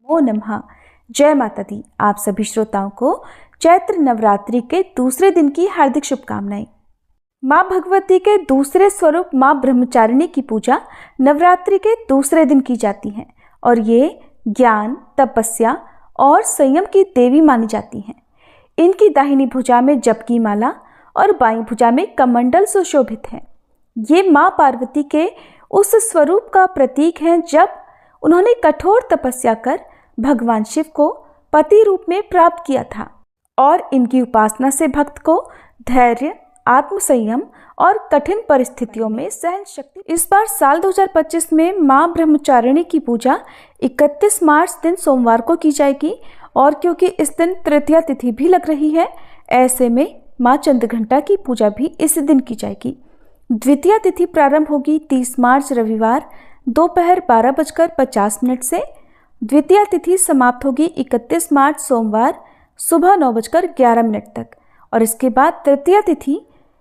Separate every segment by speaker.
Speaker 1: ओ नमः। जय माता दी। आप सभी श्रोताओं को चैत्र नवरात्रि के दूसरे दिन की हार्दिक शुभकामनाएं। माँ भगवती के दूसरे स्वरूप माँ ब्रह्मचारिणी की पूजा नवरात्रि के दूसरे दिन की जाती है और ये ज्ञान, तपस्या और संयम की देवी मानी जाती हैं। इनकी दाहिनी भुजा में जप की माला और बाईं भुजा में कमंडल सुशोभित है। ये माँ पार्वती के उस स्वरूप का प्रतीक है जब उन्होंने कठोर तपस्या कर भगवान शिव को पति रूप में प्राप्त किया था और इनकी उपासना से भक्त को धैर्य, आत्मसंयम और कठिन परिस्थितियों में सहन शक्ति। इस बार साल 2025 में माँ ब्रह्मचारिणी की पूजा 31 मार्च दिन सोमवार को की जाएगी और क्योंकि इस दिन तृतीया तिथि भी लग रही है, ऐसे में माँ चंद्रघंटा की पूजा भी इसी दिन की जाएगी। द्वितीया तिथि प्रारंभ होगी 30 मार्च रविवार दोपहर 12:50 से। द्वितीया तिथि समाप्त होगी 31 मार्च सोमवार सुबह 9:11 तक और इसके बाद तृतीया तिथि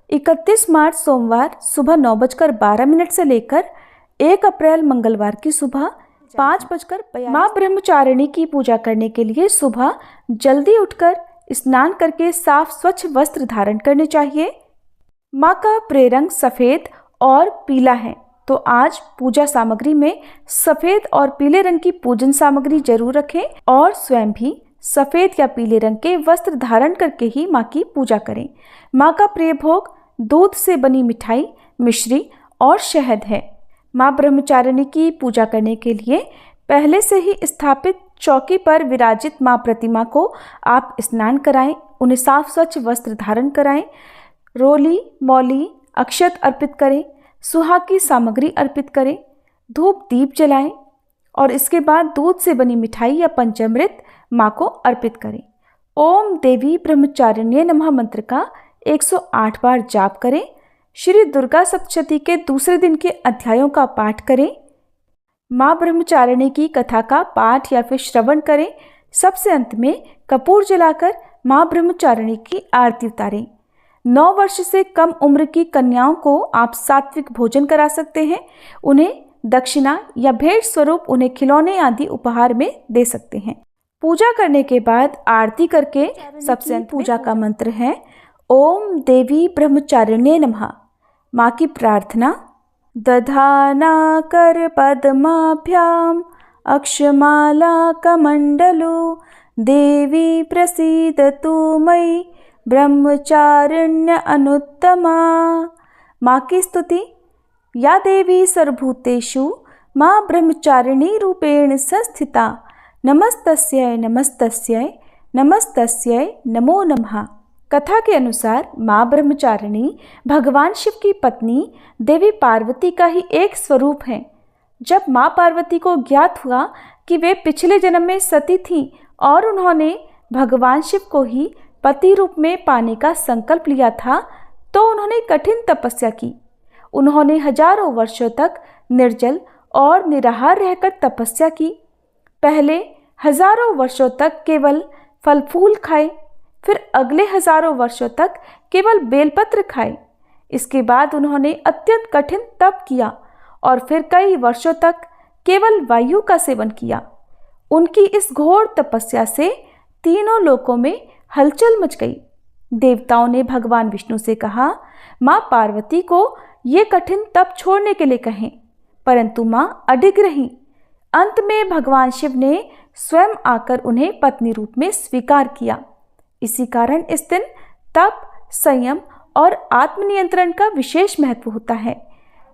Speaker 1: 31 मार्च सोमवार सुबह 9:12 से लेकर 1 अप्रैल मंगलवार की सुबह 5:42। माँ ब्रह्मचारिणी की पूजा करने के लिए सुबह जल्दी उठकर स्नान करके साफ स्वच्छ वस्त्र धारण करने चाहिए। माँ का प्रिय रंग सफ़ेद और पीला है, तो आज पूजा सामग्री में सफ़ेद और पीले रंग की पूजन सामग्री जरूर रखें और स्वयं भी सफ़ेद या पीले रंग के वस्त्र धारण करके ही माँ की पूजा करें। माँ का प्रिय भोग दूध से बनी मिठाई, मिश्री और शहद है। माँ ब्रह्मचारिणी की पूजा करने के लिए पहले से ही स्थापित चौकी पर विराजित माँ प्रतिमा को आप स्नान कराएं, उन्हें साफ स्वच्छ वस्त्र धारण कराएं, रोली, मौली, अक्षत अर्पित करें, सुहाग की सामग्री अर्पित करें, धूप दीप जलाएं और इसके बाद दूध से बनी मिठाई या पंचामृत माँ को अर्पित करें। ओम देवी ब्रह्मचारिण्ये नमः मंत्र का 108 बार जाप करें। श्री दुर्गा सप्तशती के दूसरे दिन के अध्यायों का पाठ करें। माँ ब्रह्मचारिणी की कथा का पाठ या फिर श्रवण करें। सबसे अंत में कपूर जलाकर माँ ब्रह्मचारिणी की आरती उतारें। 9 वर्ष से कम उम्र की कन्याओं को आप सात्विक भोजन करा सकते हैं। उन्हें दक्षिणा या भेंट स्वरूप उन्हें खिलौने आदि उपहार में दे सकते हैं। पूजा करने के बाद आरती करके सबसे अंत पूजा का मंत्र है ओम देवी ब्रह्मचारिण्ये नमः। माँ की प्रार्थना दधाना कर पद्माभ्याम अक्षमाला कमंडलो देवी प्रसीदतु मयि ब्रह्मचारिण्य अनुत्तमा। माँ की स्तुति या देवी सर्वभूतेषु माँ ब्रह्मचारिणी रूपेण संस्थिता नमस्तस्यै नमस्तस्यै नमस्तस्यै नमो नमः। कथा के अनुसार माँ ब्रह्मचारिणी भगवान शिव की पत्नी देवी पार्वती का ही एक स्वरूप है। जब माँ पार्वती को ज्ञात हुआ कि वे पिछले जन्म में सती थीं और उन्होंने भगवान शिव को ही पति रूप में पाने का संकल्प लिया था, तो उन्होंने कठिन तपस्या की। उन्होंने हजारों वर्षों तक निर्जल और निराहार रहकर तपस्या की। पहले हजारों वर्षों तक केवल फल फूल खाए, फिर अगले हजारों वर्षों तक केवल बेलपत्र खाए। इसके बाद उन्होंने अत्यंत कठिन तप किया और फिर कई वर्षों तक केवल वायु का सेवन किया। उनकी इस घोर तपस्या से तीनों लोकों में हलचल मच गई। देवताओं ने भगवान विष्णु से कहा माँ पार्वती को ये कठिन तप छोड़ने के लिए कहें, परंतु माँ अडिग रहीं। अंत में भगवान शिव ने स्वयं आकर उन्हें पत्नी रूप में स्वीकार किया। इसी कारण इस दिन तप, संयम और आत्मनियंत्रण का विशेष महत्व होता है।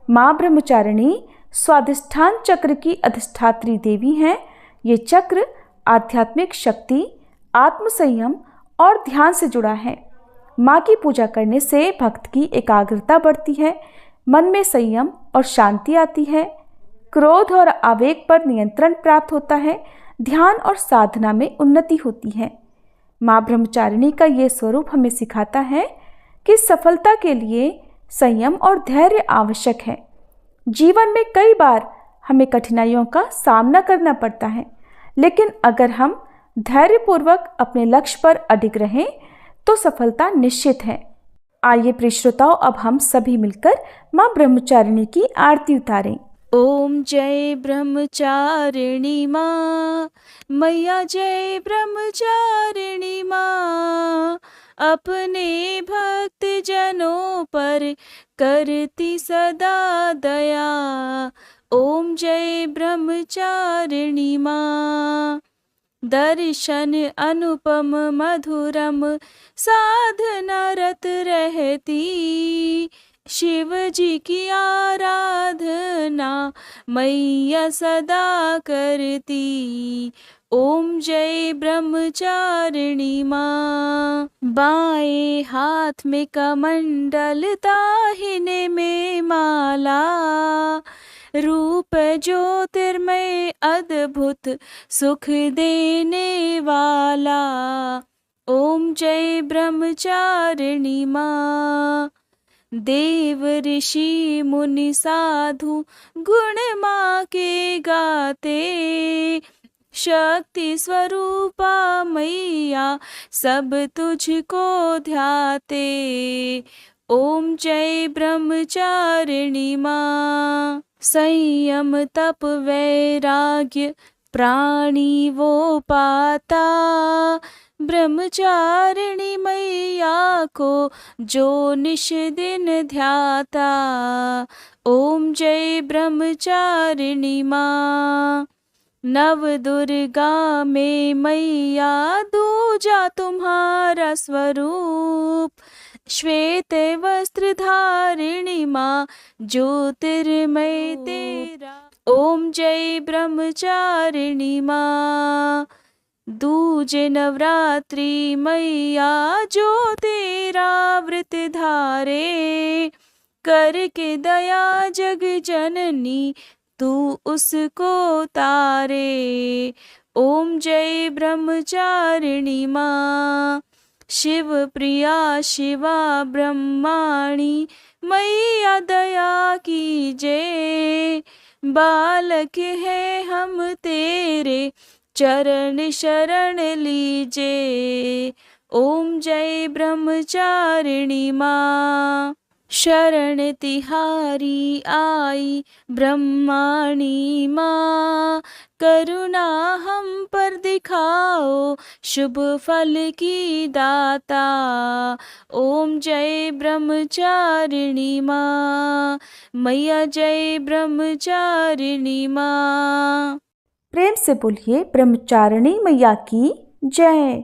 Speaker 1: माँ ब्रह्मचारिणी स्वाधिष्ठान चक्र की अधिष्ठात्री देवी हैं। ये चक्र आध्यात्मिक शक्ति, आत्मसंयम और ध्यान से जुड़ा है। माँ की पूजा करने से भक्त की एकाग्रता बढ़ती है, मन में संयम और शांति आती है, क्रोध और आवेग पर नियंत्रण प्राप्त होता है, ध्यान और साधना में उन्नति होती है। माँ ब्रह्मचारिणी का ये स्वरूप हमें सिखाता है कि सफलता के लिए संयम और धैर्य आवश्यक है। जीवन में कई बार हमें कठिनाइयों का सामना करना पड़ता है, लेकिन अगर हम धैर्यपूर्वक अपने लक्ष्य पर अडिग रहें तो सफलता निश्चित है। आइए प्रिय श्रोताओं, अब हम सभी मिलकर माँ ब्रह्मचारिणी की आरती उतारें। ओम जय ब्रह्मचारिणी माँ, मैया जय ब्रह्मचारिणी माँ, अपने भक्त जनों पर करती सदा दया। ओम जय ब्रह्मचारिणी माँ, दर्शन अनुपम मधुरम साधना रत रहती, शिव जी की आराधना मैया सदा करती। ओम जय ब्रह्मचारिणी माँ, बाएं हाथ में कमंडल दाहिने में माला, रूप ज्योतिर्मय अद्भुत सुख देने वाला। ओम जय ब्रह्मचारिणी माँ, देव ऋषि मुनि साधु गुण माँ के गाते, शक्ति स्वरूपा मैया सब तुझको ध्याते। ओम जय ब्रह्मचारिणी माँ, संयम तप वैराग्य प्राणी वो पाता, ब्रह्मचारिणी मैया को जो निश दिन ध्याता। ओम जय ब्रह्मचारिणी माँ, नव दुर्गा में मैया दूजा तुम्हारा स्वरूप, श्वेत वस्त्र धारिणी माँ ज्योतिर्मय तेरा। ओम जय ब्रह्मचारिणी माँ, दूजे नवरात्रि मैया जो तेरा व्रत धारे, करके दया जग जननी तू उसको तारे। ओम जय ब्रह्मचारिणी माँ, शिव प्रिया शिवा ब्रह्माणी मैया दया कीजे, बालक है हम तेरे चरण शरण लीजे। ओम जय ब्रह्मचारिणी माँ, शरण तिहारी आई ब्रह्माणी माँ, करुणा हम पर दिखाओ शुभ फल की दाता। ओम जय ब्रह्मचारिणी माँ, मैया जय ब्रह्मचारिणी माँ। प्रेम से बोलिए ब्रह्मचारिणी मैया की जय।